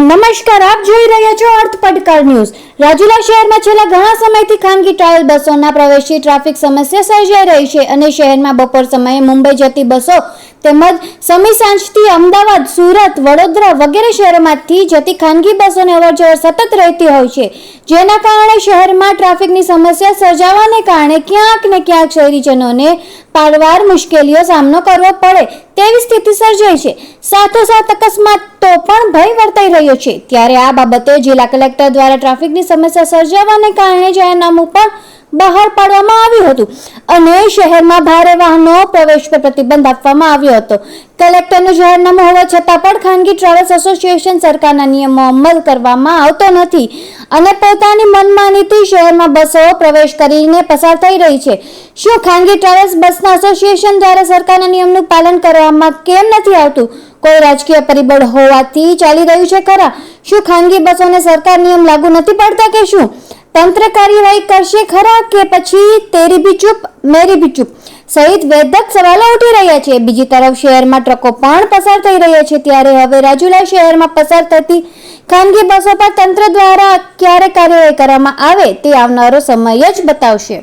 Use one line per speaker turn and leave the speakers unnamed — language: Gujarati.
નમસ્કાર, આપ જોઈ રહ્યા છો અર્થ પડકાર ન્યૂઝ। રાજુલા શહેરમાં છેલ્લા ઘણા સમયથી ખાનગી ટ્રાવેલ બસોના પ્રવેશથી ટ્રાફિક સમસ્યા સર્જાઈ રહી છે અને શહેરમાં બપોર સમયે મુંબઈ જતી બસો તેમજ સમી સાંજથી અમદાવાદ, સુરત, વડોદરા વગેરે શહેરોમાંથી જતી ખાનગી બસોની અવરજવર સતત રહેતી હોય છે, જેના કારણે શહેરમાં ટ્રાફિકની સમસ્યા સર્જાવાને કારણે ક્યાંક ને ક્યાંક શહેરીજનોને પારવાર મુશ્કેલીઓ સામનો કરવો પડે તેવી સ્થિતિ સર્જાઈ છે। સાથોસાથ અકસ્માતો પણ ભય વર્તાઈ રહ્યો છે। ત્યારે આ બાબતે જિલ્લા કલેક્ટર દ્વારા ટ્રાફિકની સમસ્યા સર્જાવાને કારણે જાહેરનામું પણ બહાર પાડવામાં આવ્યું હતું અને શહેરમાં ભારે વાહનો પ્રવેશ પર પ્રતિબંધ આપવામાં આવ્યો હતો। કલેક્ટરનું જાહેરનામું હોવા છતાં પણ ખાનગી ટ્રાવેલ્સ એસોસિએશન સરકારના નિયમો અમલ કરવામાં આવતો નથી અને પોતાની મનમાનીથી શહેરમાં બસો પ્રવેશ કરીને પસાર થઈ રહી છે। શું ખાનગી ટ્રાવેલ્સ બસના એસોસિએશન દ્વારા સરકારના નિયમનું પાલન કરવામાં કેમ નથી આવતું? કોઈ રાજકીય પરિબળ હોવાથી ચાલી રહ્યું છે ખરા? શું ખાનગી બસોને સરકાર નિયમ લાગુ નથી પડતા કે શું? તંત્ર કાર્યવાહી કરશે ખરા કે પછી તેરી ભી ચૂપ મેરી ભી ચૂપ સહિત વેધક સવાલો ઉઠી રહ્યા છે। બીજી તરફ શહેરમાં ટ્રકો પણ પસાર થઈ રહ્યા છે। ત્યારે હવે રાજુલા શહેરમાં પસાર થતી ખાનગી બસો પર તંત્ર દ્વારા ક્યારે કાર્યવાહી કરવામાં આવે તે આવનારો સમય જ બતાવશે।